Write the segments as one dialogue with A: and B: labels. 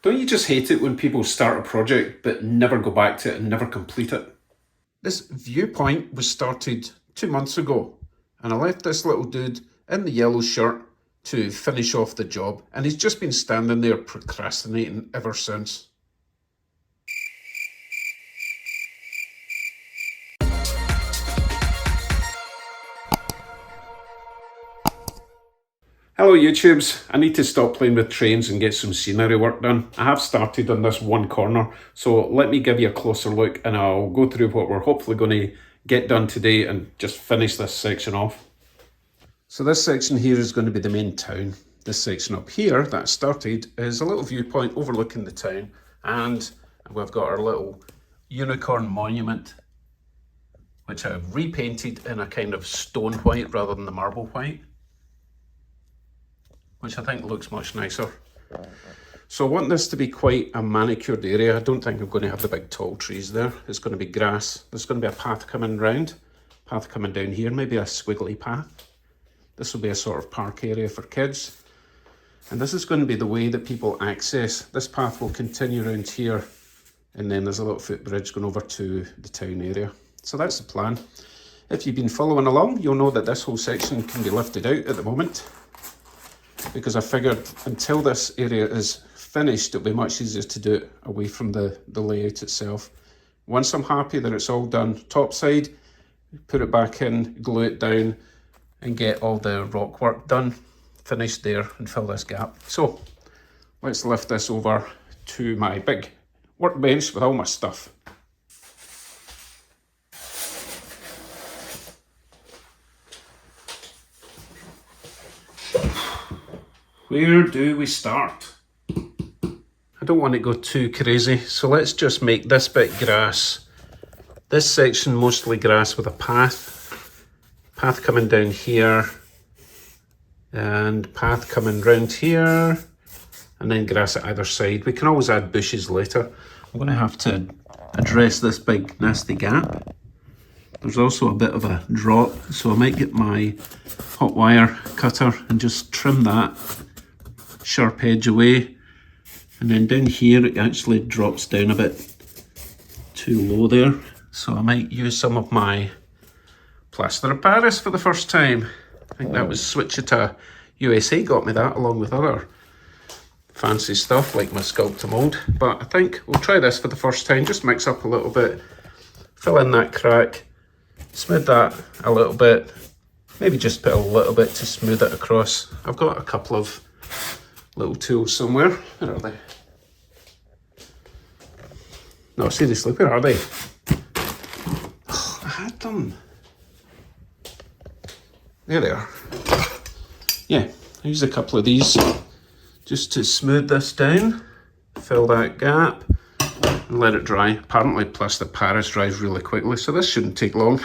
A: Don't you just hate it when people start a project but never go back to it and never complete it? This viewpoint was started 2 months ago, and I left this little dude in the yellow shirt to finish off the job, and he's just been standing there procrastinating ever since. Hello YouTubes, I need to stop playing with trains and get some scenery work done. I have started on this one corner, so let me give you a closer look and I'll go through what we're hopefully going to get done today and just finish this section off. So this section here is going to be the main town. This section up here that I started is a little viewpoint overlooking the town, and we've got our little unicorn monument, which I've repainted in a kind of stone white rather than the marble white, which I think looks much nicer. So I want this to be quite a manicured area. I don't think I'm going to have the big tall trees there. It's going to be grass. There's going to be a path coming round, path coming down here, maybe a squiggly path. This will be a sort of park area for kids. And this is going to be the way that people access. This path will continue around here, and then there's a little footbridge going over to the town area. So that's the plan. If you've been following along, you'll know that this whole section can be lifted out at the moment, because I figured until this area is finished, it'll be much easier to do it away from the layout itself. Once I'm happy that it's all done topside, put it back in, glue it down, and get all the rock work done, finished there, and fill this gap. So let's lift this over to my big workbench with all my stuff. Where do we start? I don't want to go too crazy, so let's just make this bit grass. This section mostly grass with a path. Path coming down here, and path coming round here, and then grass at either side. We can always add bushes later. I'm going to have to address this big nasty gap. There's also a bit of a drop, so I might get my hot wire cutter and just trim that sharp edge away. And then down here it actually drops down a bit too low there, so I might use some of my plaster of Paris for the first time. I think that was Switchita USA got me that, along with other fancy stuff like my sculpt to mold. But I think we'll try this for the first time. Just mix up a little bit, fill in that crack, smooth that a little bit, maybe just put a little bit to smooth it across. I've got a couple of little tools somewhere. Where are they? No, seriously, where are they? Oh, I had them. There they are. Yeah, I used a couple of these just to smooth this down, fill that gap, and let it dry. Apparently plaster Paris dries really quickly, so this shouldn't take long.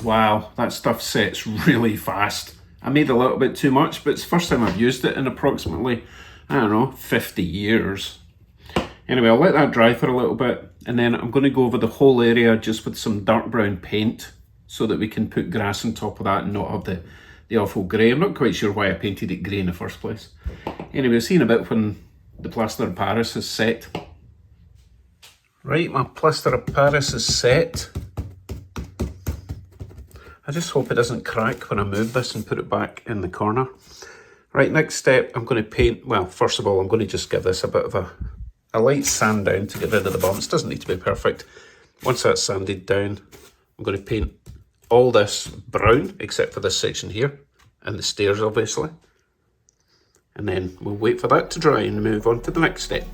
A: Wow, that stuff sets really fast. I made a little bit too much, but it's the first time I've used it in approximately, I don't know, 50 years. Anyway, I'll let that dry for a little bit, and then I'm going to go over the whole area just with some dark brown paint so that we can put grass on top of that and not have the awful grey. I'm not quite sure why I painted it grey in the first place. Anyway, I'll see in a bit when the plaster of Paris is set. Right, my plaster of Paris is set. I just hope it doesn't crack when I move this and put it back in the corner. Right, next step, I'm going to paint, well, first of all, I'm going to just give this a bit of a light sand down to get rid of the bumps. Doesn't need to be perfect. Once that's sanded down, I'm going to paint all this brown, except for this section here, and the stairs, obviously. And then we'll wait for that to dry and move on to the next step.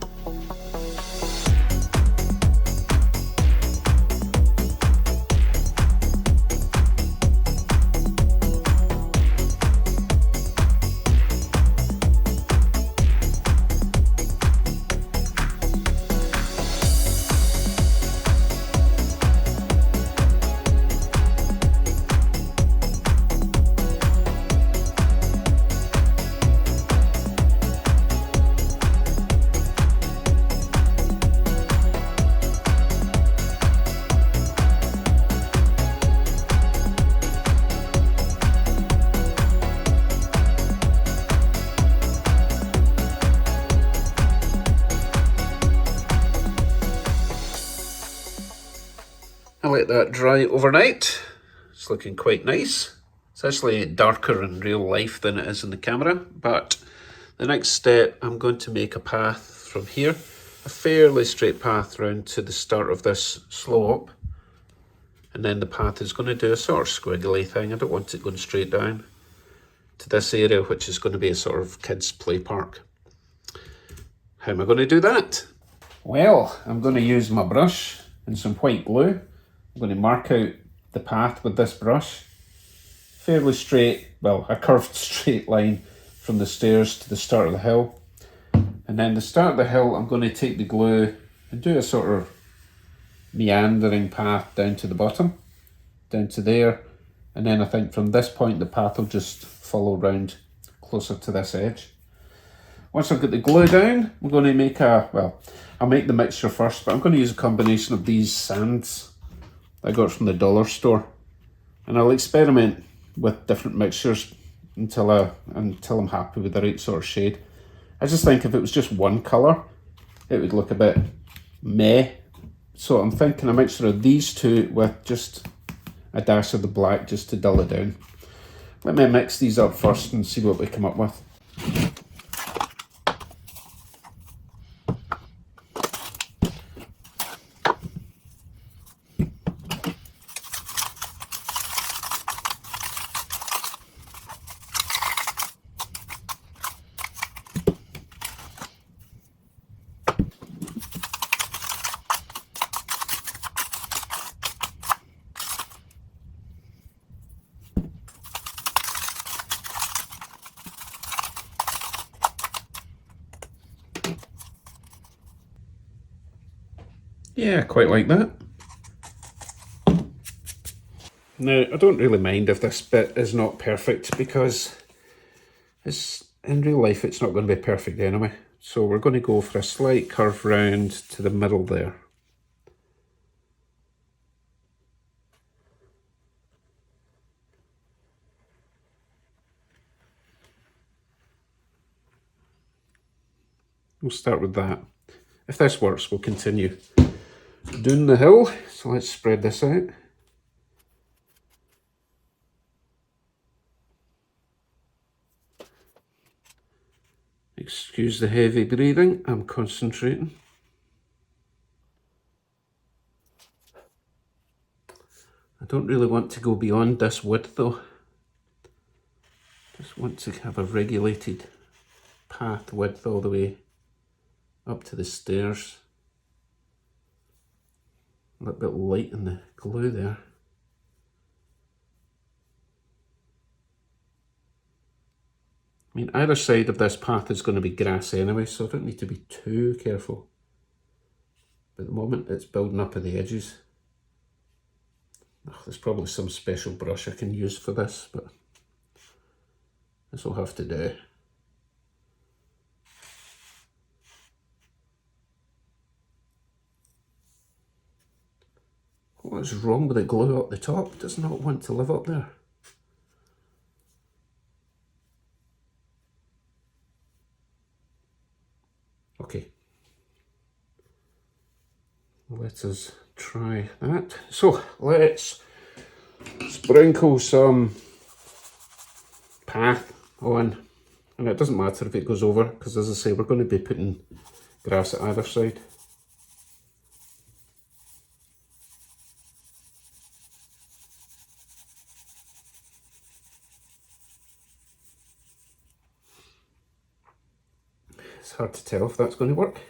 A: let that dry overnight. It's looking quite nice. It's actually darker in real life than it is in the camera, but the next step, I'm going to make a path from here, a fairly straight path round to the start of this slope, and then the path is going to do a sort of squiggly thing. I don't want it going straight down to this area, which is going to be a sort of kids' play park. How am I going to do that? Well, I'm going to use my brush and some white glue. I'm going to mark out the path with this brush. Fairly straight, well, a curved straight line from the stairs to the start of the hill. And then the start of the hill, I'm going to take the glue and do a sort of meandering path down to the bottom, down to there. And then I think from this point, the path will just follow round closer to this edge. Once I've got the glue down, I'm going to make well, I'll make the mixture first, but I'm going to use a combination of these sands I got from the dollar store. And I'll experiment with different mixtures until I'm happy with the right sort of shade. I just think if it was just one colour, it would look a bit meh. So I'm thinking a mixture of these two with just a dash of the black just to dull it down. Let me mix these up first and see what we come up with. Yeah, quite like that. Now, I don't really mind if this bit is not perfect because in real life it's not going to be perfect anyway. So we're going to go for a slight curve round to the middle there. We'll start with that. If this works, we'll continue down the hill. So let's spread this out. Excuse the heavy breathing, I'm concentrating. I don't really want to go beyond this width though. Just want to have a regulated path width all the way up to the stairs. A little bit light in the glue there. I mean, either side of this path is going to be grass anyway, so I don't need to be too careful. But at the moment, it's building up at the edges. Oh, there's probably some special brush I can use for this, but this will have to do. What is wrong with the glue up the top? It does not want to live up there. Okay. Let us try that. So let's sprinkle some path on. And it doesn't matter if it goes over, because as I say, we're going to be putting grass at either side. It's hard to tell if that's going to work.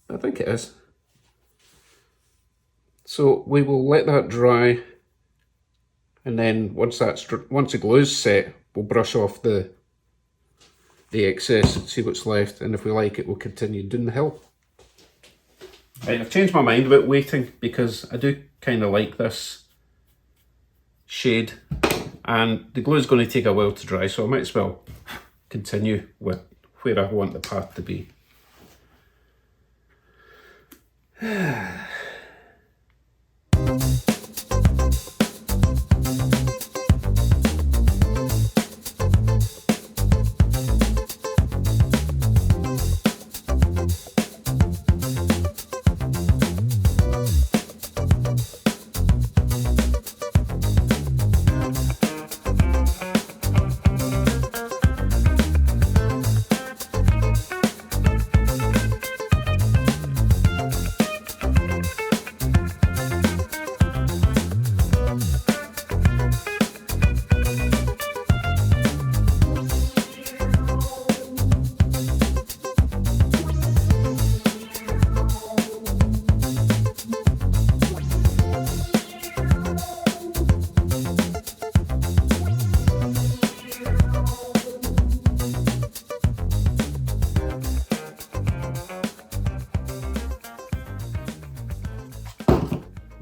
A: I think it is. So we will let that dry, and then once the glue's set, we'll brush off the excess, see what's left, and if we like it, we'll continue down the hill. Right, I've changed my mind about waiting because I do kind of like this shade, and the glue is going to take a while to dry, so I might as well continue with where I want the path to be.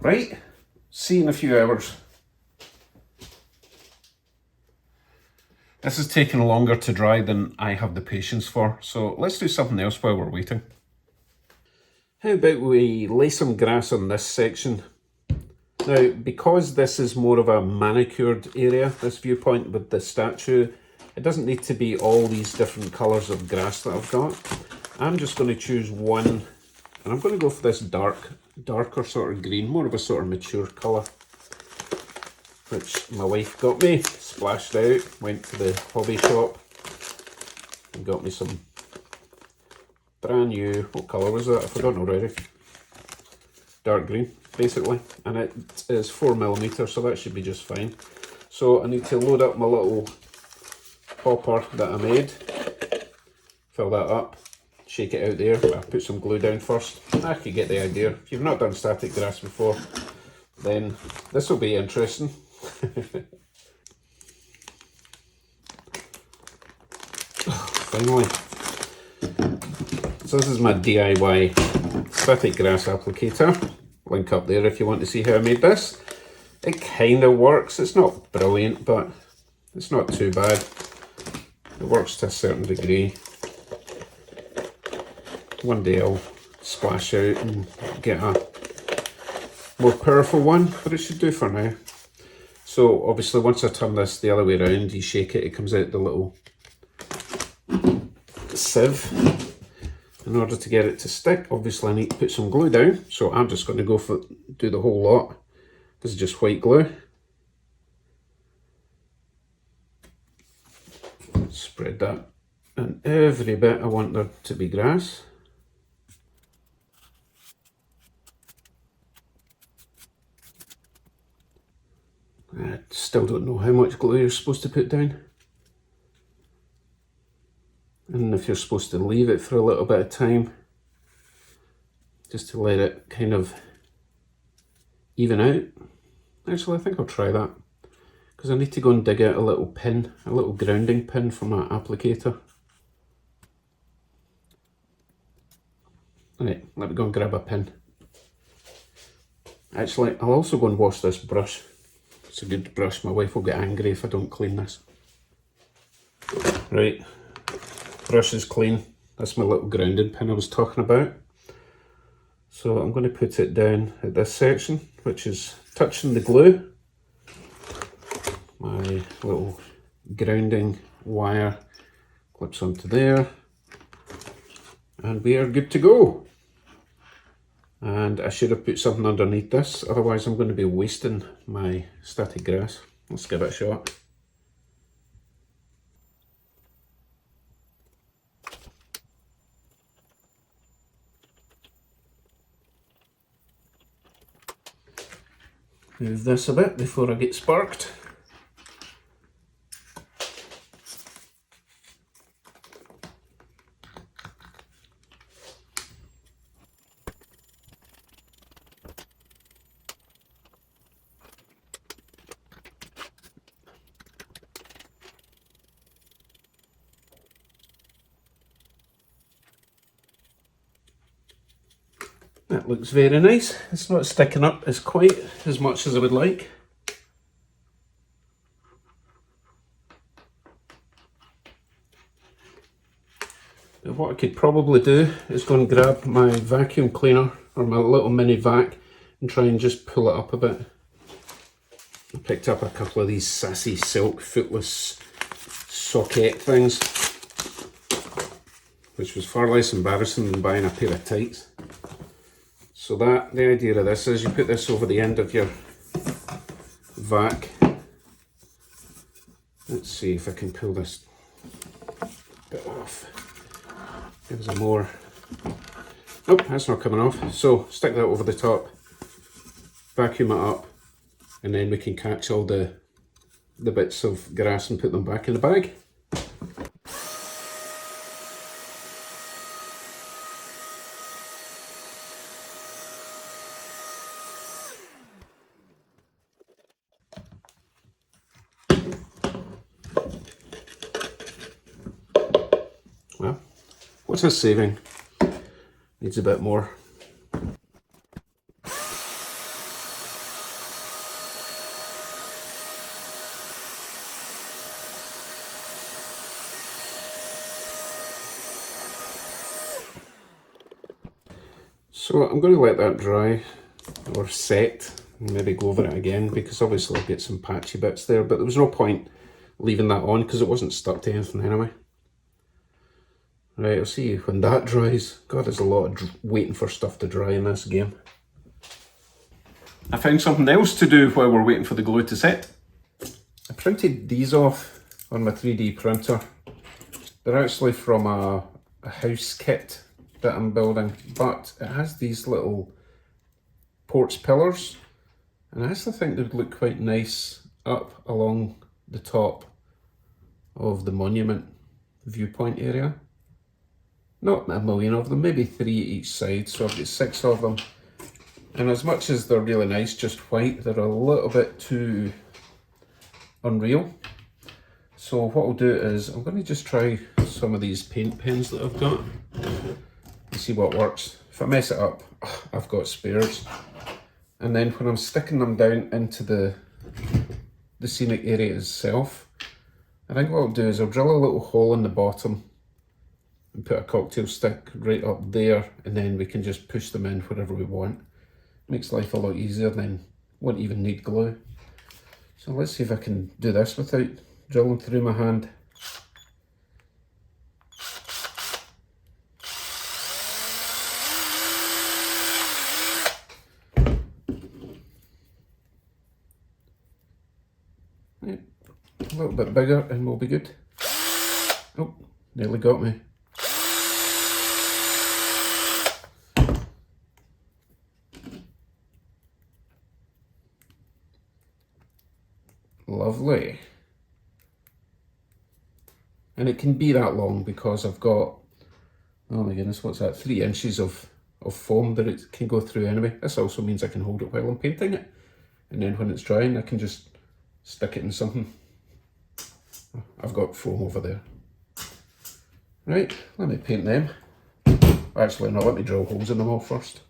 A: Right, see you in a few hours. This is taking longer to dry than I have the patience for, so let's do something else while we're waiting. How about we lay some grass on this section? Now, because this is more of a manicured area, this viewpoint with the statue, it doesn't need to be all these different colours of grass that I've got. I'm just going to choose one, and I'm going to go for this darker sort of green, more of a sort of mature colour, which my wife got me, splashed out, went to the hobby shop and got me some brand new, what colour was that? I forgot already. Dark green, basically, and it is 4mm, so that should be just fine. So I need to load up my little popper that I made, fill that up, shake it out there. I'll put some glue down first. I could get the idea. If you've not done static grass before, then this will be interesting. Finally. So this is my DIY static grass applicator. Link up there if you want to see how I made this. It kind of works. It's not brilliant, but it's not too bad. It works to a certain degree. One day I'll splash out and get a more powerful one, but it should do for now. So obviously once I turn this the other way around, you shake it, it comes out the little sieve. In order to get it to stick, obviously I need to put some glue down, so I'm just going to do the whole lot. This is just white glue. Spread that in every bit I want there to be grass. I still don't know how much glue you're supposed to put down. And if you're supposed to leave it for a little bit of time, just to let it kind of even out. Actually, I think I'll try that, because I need to go and dig out a little pin, a little grounding pin for my applicator. Right, let me go and grab a pin. Actually, I'll also go and wash this brush. It's a good brush. My wife will get angry if I don't clean this. Right, brush is clean. That's my little grounding pin I was talking about. So I'm going to put it down at this section, which is touching the glue. My little grounding wire clips onto there, and we are good to go. And I should have put something underneath this, otherwise I'm going to be wasting my static grass. Let's give it a shot. Move this a bit before I get sparked. That looks very nice. It's not sticking up as quite as much as I would like. But what I could probably do is go and grab my vacuum cleaner or my little mini vac and try and just pull it up a bit. I picked up a couple of these sassy silk footless socket things, which was far less embarrassing than buying a pair of tights. So the idea of this is you put this over the end of your vac. Let's see if I can pull this bit off. Gives a more, nope, that's not coming off. So stick that over the top, vacuum it up, and then we can catch all the bits of grass and put them back in the bag. Well, what's this saving? Needs a bit more. So I'm going to let that dry or set and maybe go over it again, because obviously I'll get some patchy bits there, but there was no point leaving that on because it wasn't stuck to anything anyway. Right, I'll see you when that dries. God, there's a lot of waiting for stuff to dry in this game. I found something else to do while we're waiting for the glue to set. I printed these off on my 3D printer. They're actually from a house kit that I'm building, but it has these little porch pillars, and I actually think they'd look quite nice up along the top of the monument viewpoint area. Not a million of them, maybe 3 each side, so I've got 6 of them. And as much as they're really nice just white, they're a little bit too unreal. So what I'll do is I'm going to just try some of these paint pens that I've got and see what works. If I mess it up, I've got spares. And then when I'm sticking them down into the scenic area itself, I think what I'll do is I'll drill a little hole in the bottom and put a cocktail stick right up there, and then we can just push them in wherever we want. Makes life a lot easier, then won't even need glue. So let's see if I can do this without drilling through my hand. Right, a little bit bigger and we'll be good. Oh, nearly got me. Lovely. And it can be that long because I've got, oh my goodness, what's that, 3 inches of foam that it can go through anyway. This also means I can hold it while I'm painting it. And then when it's drying, I can just stick it in something. I've got foam over there. Right, let me paint them. Actually, no, let me drill holes in them all first.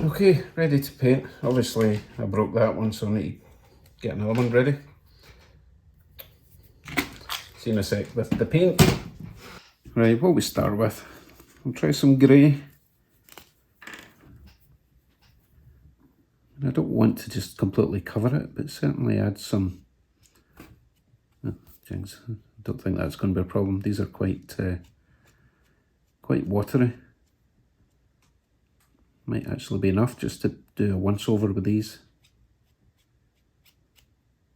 A: Okay, ready to paint. Obviously I broke that one, so I need to get another one ready. See you in a sec with the paint. Right, what we start with, I'll try some grey. I don't want to just completely cover it, but certainly add some, oh, jinx, I don't think that's going to be a problem. These are quite watery. Might actually be enough just to do a once over with these,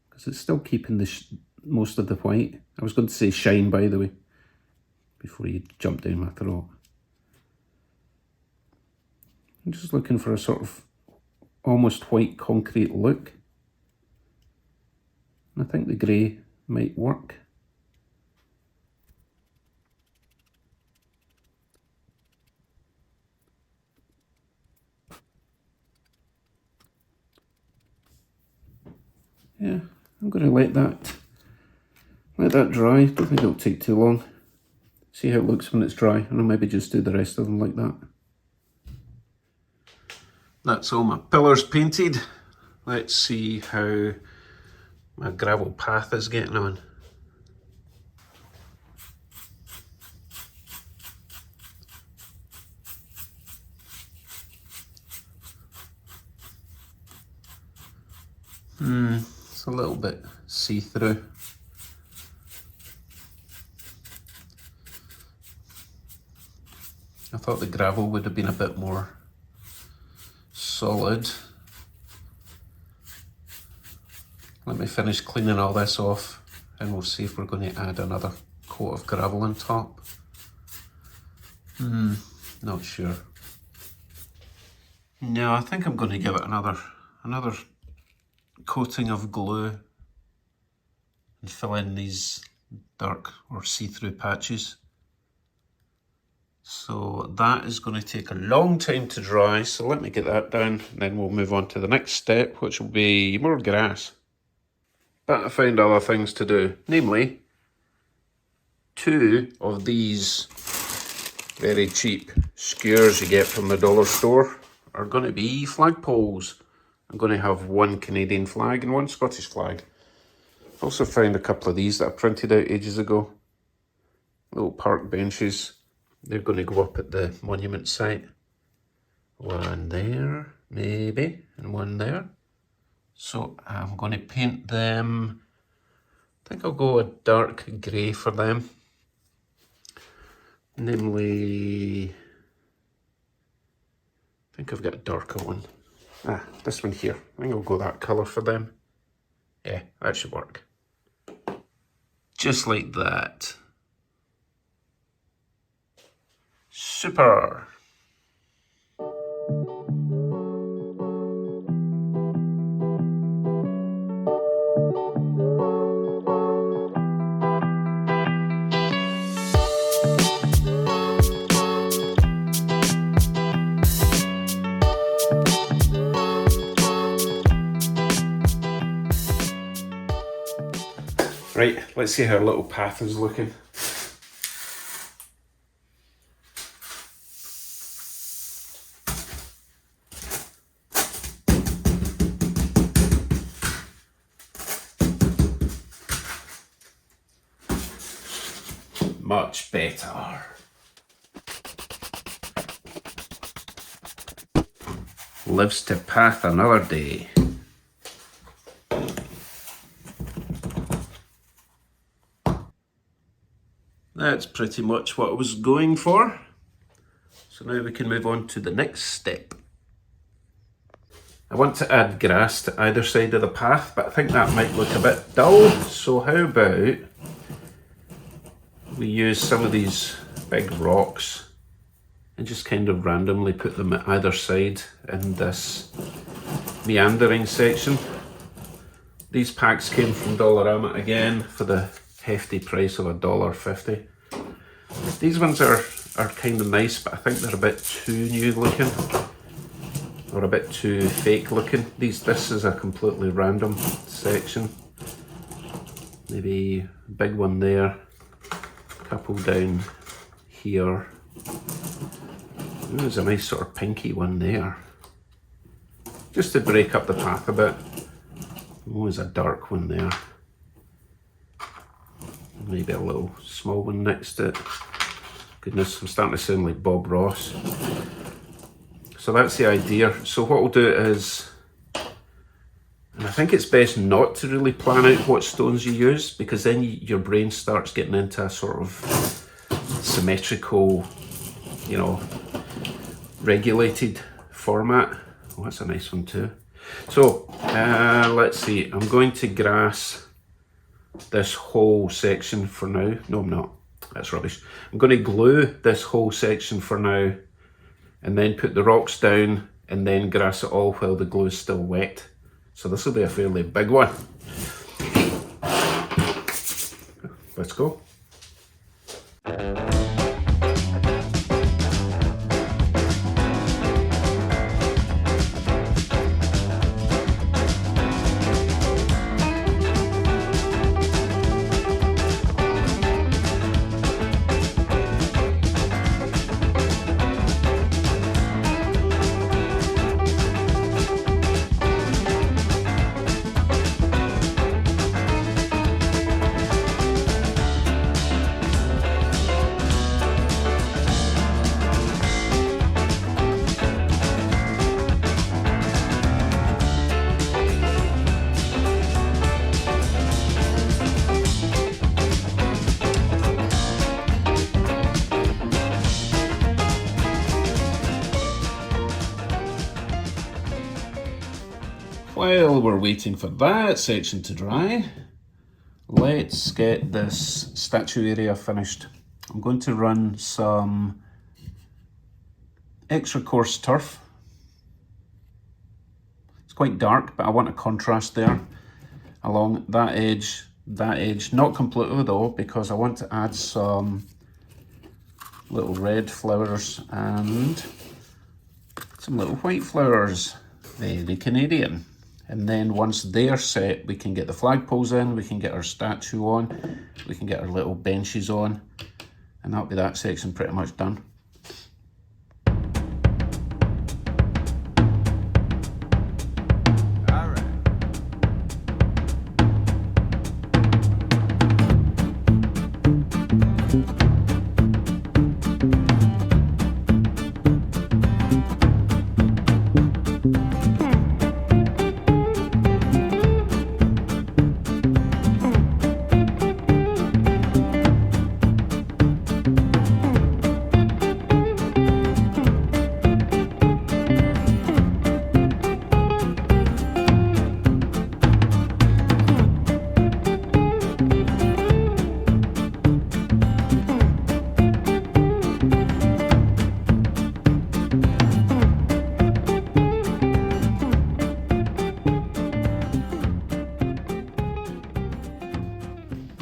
A: because it's still keeping the most of the white. I was going to say shine, by the way, before you jump down my throat. I'm just looking for a sort of almost white concrete look. And I think the grey might work. Yeah, I'm going to let that dry. Don't think it'll take too long. See how it looks when it's dry, and I'll maybe just do the rest of them like that. That's all my pillars painted. Let's see how my gravel path is getting on. It's a little bit see-through. I thought the gravel would have been a bit more solid. Let me finish cleaning all this off and we'll see if we're going to add another coat of gravel on top. Not sure. No, I think I'm going to give it another coating of glue and fill in these dark or see-through patches. So that is going to take a long time to dry. So let me get that down, and then we'll move on to the next step, which will be more grass. But I found other things to do, namely 2 of these very cheap skewers you get from the dollar store are going to be flagpoles. I'm going to have 1 Canadian flag and 1 Scottish flag. I've also found a couple of these that I printed out ages ago. Little park benches. They're going to go up at the monument site. 1 there, maybe, and 1 there. So I'm going to paint them. I think I'll go a dark grey for them. Namely, I think I've got a darker one. This one here. I think I'll go that colour for them. Yeah, that should work. Just like that. Super. Right, let's see how our little path is looking. Much better. Lives to path another day. That's pretty much what I was going for. So now we can move on to the next step. I want to add grass to either side of the path, but I think that might look a bit dull. So how about we use some of these big rocks and just kind of randomly put them at either side in this meandering section. These packs came from Dollarama again for the hefty price of $1.50. These ones are kind of nice, but I think they're a bit too new looking or a bit too fake looking. This is a completely random section. Maybe a big one there, a couple down here. Ooh, there's a nice sort of pinky one there. Just to break up the path a bit. Oh, there's a dark one there. Maybe a little small one next to it. Goodness, I'm starting to sound like Bob Ross. So that's the idea. So what we'll do is, and I think it's best not to really plan out what stones you use, because then your brain starts getting into a sort of symmetrical, you know, regulated format. Oh, that's a nice one too. So let's see, I'm going to grass this whole section for now. No, I'm not. That's rubbish. I'm going to glue this whole section for now, and then put the rocks down, and then grass it all while the glue is still wet. So this will be a fairly big one. Let's go. While we're waiting for that section to dry, let's get this statue area finished. I'm going to run some extra coarse turf. It's quite dark, but I want a contrast there along that edge, not completely though, because I want to add some little red flowers and some little white flowers. Very Canadian. And then once they're set, we can get the flagpoles in, we can get our statue on, we can get our little benches on, and that'll be that section pretty much done.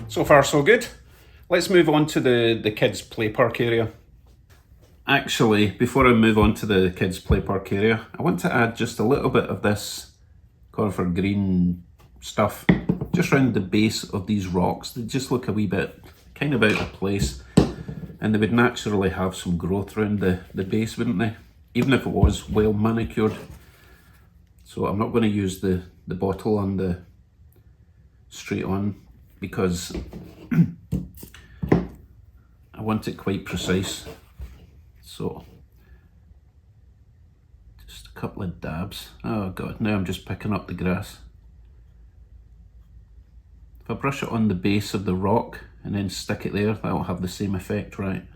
A: So far so good. Let's move on to the kids play park area. Actually, before I move on to the kids play park area, I want to add just a little bit of this conifer green stuff just around the base of these rocks. They just look a wee bit kind of out of place, and they would naturally have some growth around the base, wouldn't they? Even if it was well manicured. So I'm not going to use the bottle on the straight on, because I want it quite precise. So just a couple of dabs. Oh god, now I'm just picking up the grass. If I brush it on the base of the rock and then stick it there, that'll have the same effect, right?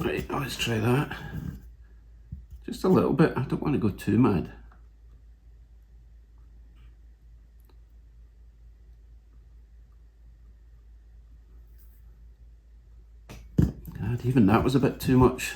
A: Right, let's try that. Just a little bit, I don't want to go too mad. God, even that was a bit too much.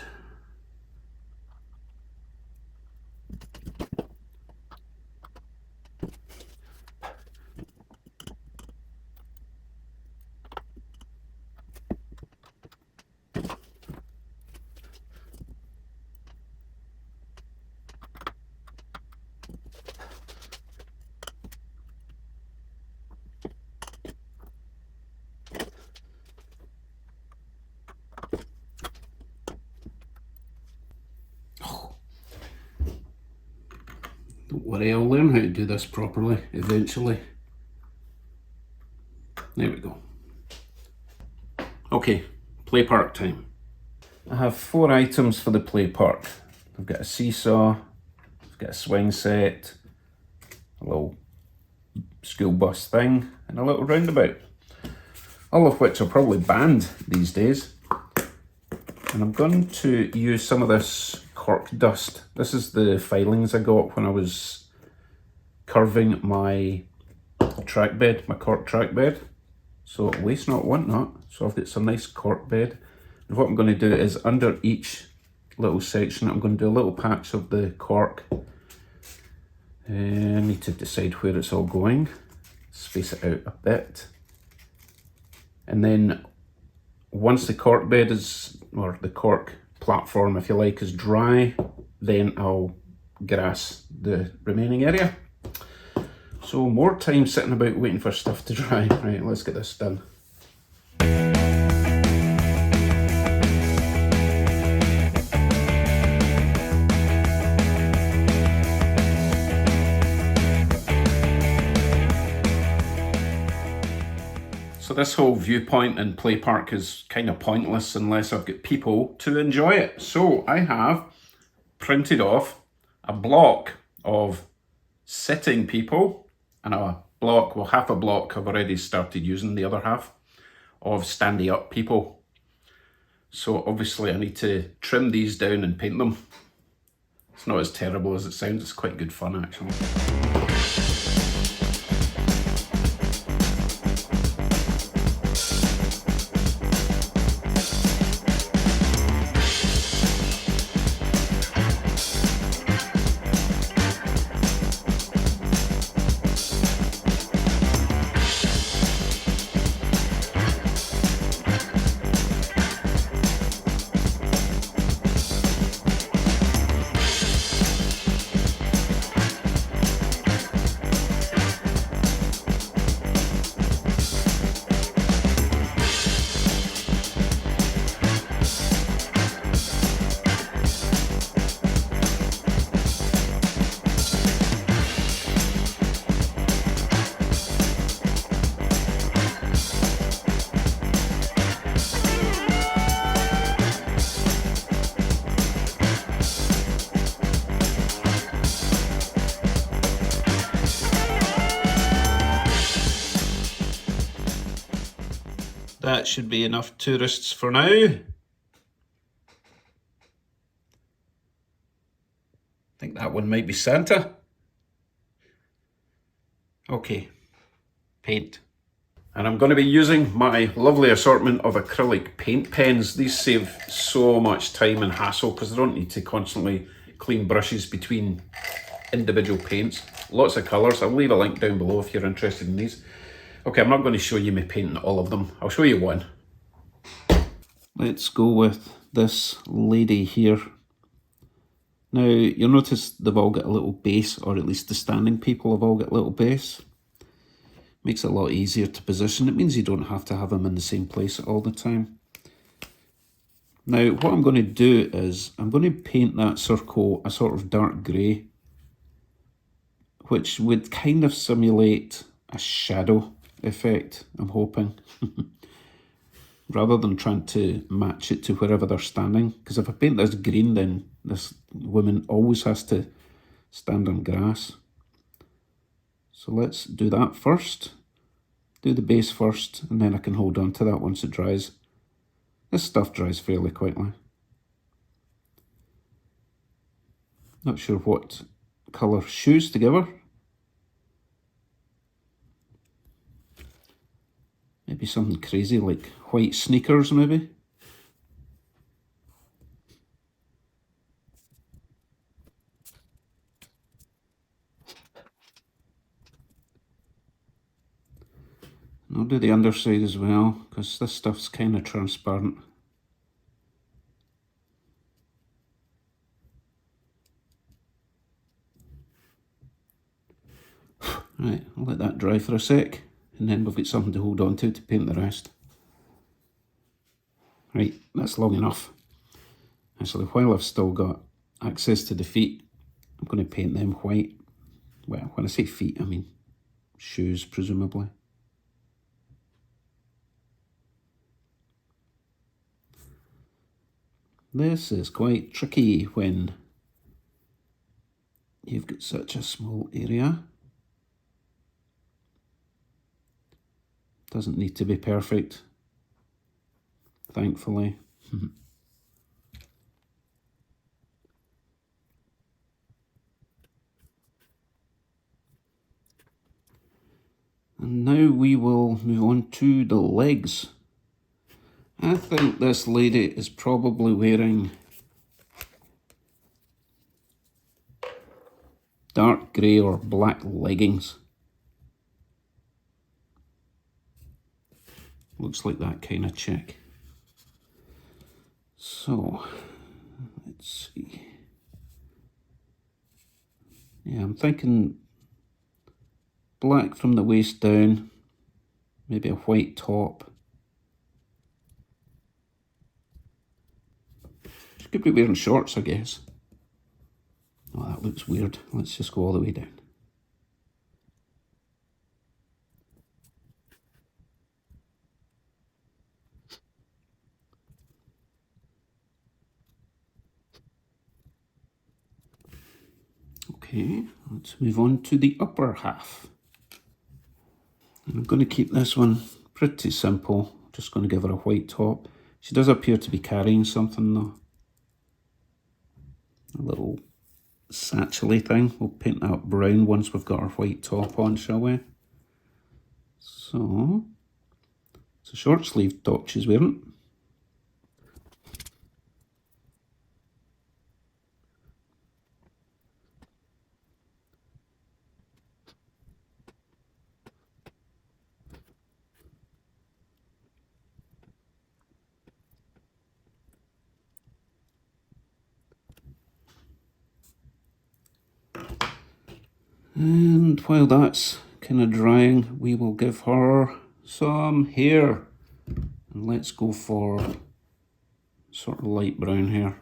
A: Don't worry, I'll learn how to do this properly eventually. There we go. Okay, play park time. I have 4 items for the play park. I've got a seesaw, I've got a swing set, a little school bus thing, and a little roundabout. All of which are probably banned these days. And I'm going to use some of this cork dust. This is the filings I got when I was curving my track bed, my cork track bed. So waste not, want not. So I've got some nice cork bed. And what I'm going to do is under each little section, I'm going to do a little patch of the cork. I need to decide where it's all going. Space it out a bit. And then once the cork bed is, or the cork platform if you like, is dry, then I'll grass the remaining area. So more time sitting about waiting for stuff to dry. Right, let's get this done. So this whole viewpoint and play park is kind of pointless unless I've got people to enjoy it. So I have printed off a block of sitting people and a block, well, half a block I've already started using, the other half of standing up people. So obviously I need to trim these down and paint them. It's not as terrible as it sounds, it's quite good fun actually. That should be enough tourists for now. I think that one might be Santa. Okay, paint. And I'm going to be using my lovely assortment of acrylic paint pens. These save so much time and hassle because I don't need to constantly clean brushes between individual paints. Lots of colours. I'll leave a link down below if you're interested in these. Okay, I'm not going to show you me painting all of them. I'll show you one. Let's go with this lady here. Now, you'll notice they've all got a little base, or at least the standing people have all got a little base. Makes it a lot easier to position. It means you don't have to have them in the same place all the time. Now, what I'm going to do is, I'm going to paint that circle a sort of dark grey, which would kind of simulate a shadow effect, I'm hoping. Rather than trying to match it to wherever they're standing. Because if I paint this green, then this woman always has to stand on grass. So let's do that first. Do the base first, and then I can hold on to that once it dries. This stuff dries fairly quickly. Not sure what colour shoes to give her. Maybe something crazy like white sneakers, maybe. And I'll do the underside as well, because this stuff's kind of transparent. Right, I'll let that dry for a sec, and then we've got something to hold on to paint the rest. Right, that's long enough. Actually, while I've still got access to the feet, I'm going to paint them white. Well, when I say feet, I mean shoes, presumably. This is quite tricky when you've got such a small area. Doesn't need to be perfect, thankfully. And now we will move on to the legs. I think this lady is probably wearing dark grey or black leggings. Looks like that kind of chick. So, let's see. Yeah, I'm thinking black from the waist down, maybe a white top. She could be wearing shorts, I guess. Oh, that looks weird. Let's just go all the way down. Okay, let's move on to the upper half. And I'm going to keep this one pretty simple. Just going to give her a white top. She does appear to be carrying something though. A little satchel-y thing. We'll paint that brown once we've got our white top on, shall we? So, it's a short sleeved top she's wearing. And while that's kind of drying, we will give her some hair. And let's go for sort of light brown hair.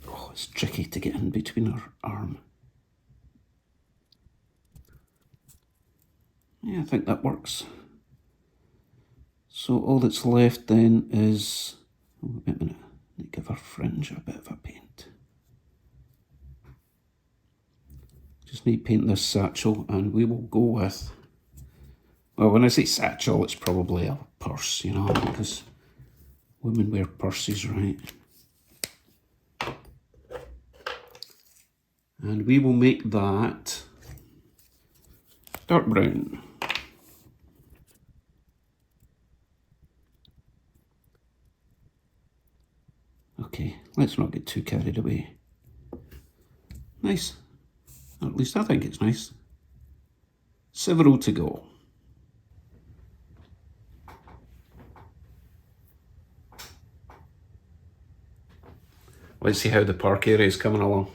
A: Oh, it's tricky to get in between her arm. Yeah, I think that works. So all that's left then is, oh, wait a minute, I need to give our fringe a bit of a paint. Just need to paint this satchel, and we will go with, well, when I say satchel, it's probably a purse, you know, because women wear purses, right? And we will make that dark brown. Okay, let's not get too carried away. Nice. Or at least I think it's nice. Several to go. Let's see how the park area is coming along.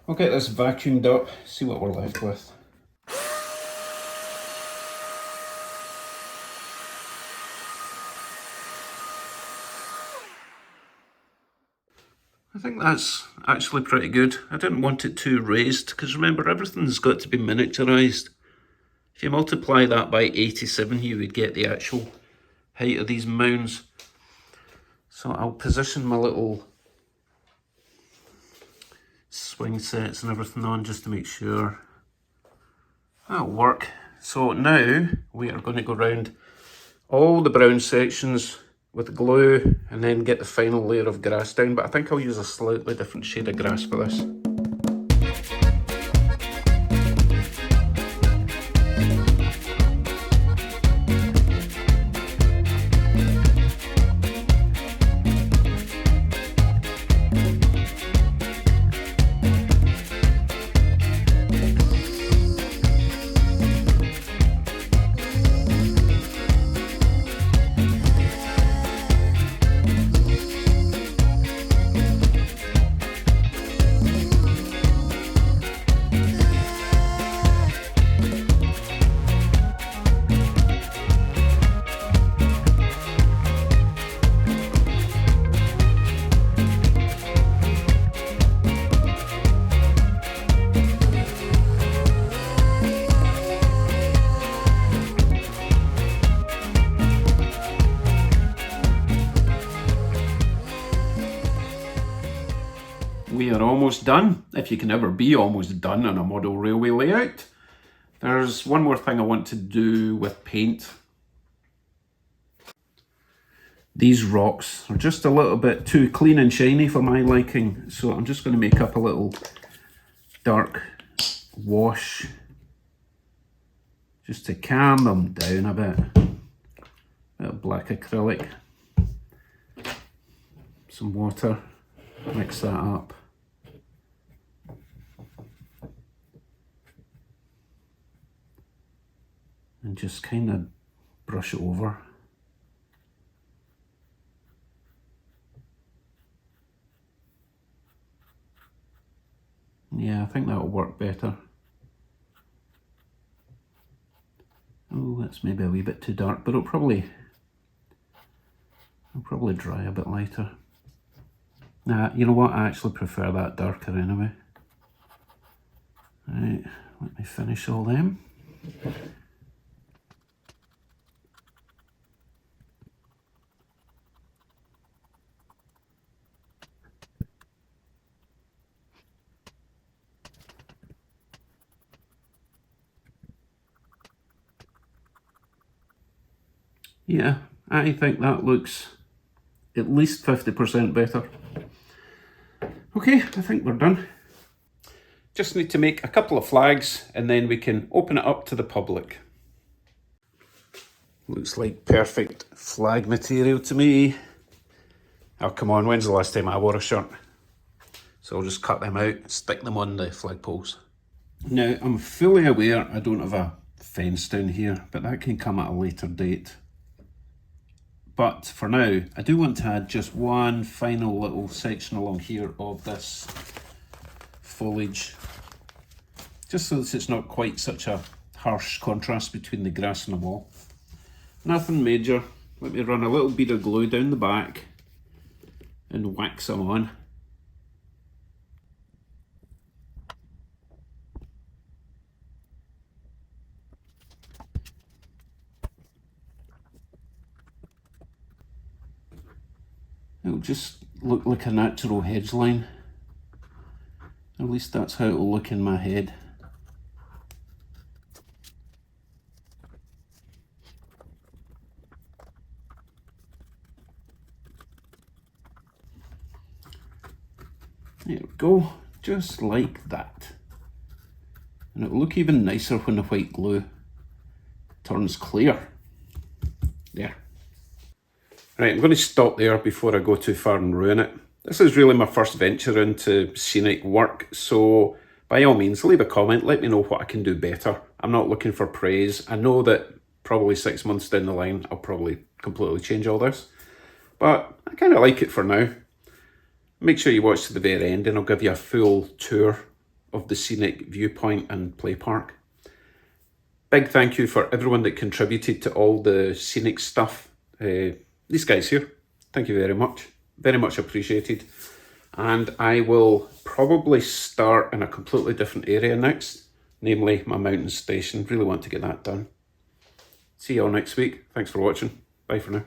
A: I'll get this vacuumed up, see what we're left with. I think that's actually pretty good. I didn't want it too raised, because remember, everything's got to be miniaturized. If you multiply that by 87, you would get the actual height of these mounds. So I'll position my little swing sets and everything on just to make sure that'll work. So now we are going to go around all the brown sections with glue and then get the final layer of grass down, but I think I'll use a slightly different shade of grass for this. We are almost done, if you can ever be almost done on a model railway layout. There's one more thing I want to do with paint. These rocks are just a little bit too clean and shiny for my liking, so I'm just going to make up a little dark wash just to calm them down a bit. A bit of black acrylic, some water, mix that up. And just kind of brush it over. Yeah, I think that'll work better. Oh, that's maybe a wee bit too dark, but it'll probably dry a bit lighter. Nah, you know what? I actually prefer that darker anyway. Right, let me finish all them. Yeah, I think that looks at least 50% better. Okay, I think we're done. Just need to make a couple of flags and then we can open it up to the public. Looks like perfect flag material to me. Oh, come on, when's the last time I wore a shirt? So I'll just cut them out, stick them on the flagpoles. Now, I'm fully aware I don't have a fence down here, but that can come at a later date. But for now, I do want to add just one final little section along here of this foliage, just so that it's not quite such a harsh contrast between the grass and the wall. Nothing major. Let me run a little bead of glue down the back and wax them on. It'll just look like a natural hedge line. At least that's how it'll look in my head. There we go, just like that. And it'll look even nicer when the white glue turns clear. There. Right, I'm going to stop there before I go too far and ruin it. This is really my first venture into scenic work, so by all means leave a comment, let me know what I can do better. I'm not looking for praise. I know that probably 6 months down the line I'll probably completely change all this, but I kind of like it for now. Make sure you watch to the very end and I'll give you a full tour of the scenic viewpoint and play park. Big thank you for everyone that contributed to all the scenic stuff. These guys here, thank you very much appreciated. And I will probably start in a completely different area next, namely my mountain station. Really want to get that done. See you all next week. Thanks for watching. Bye for now.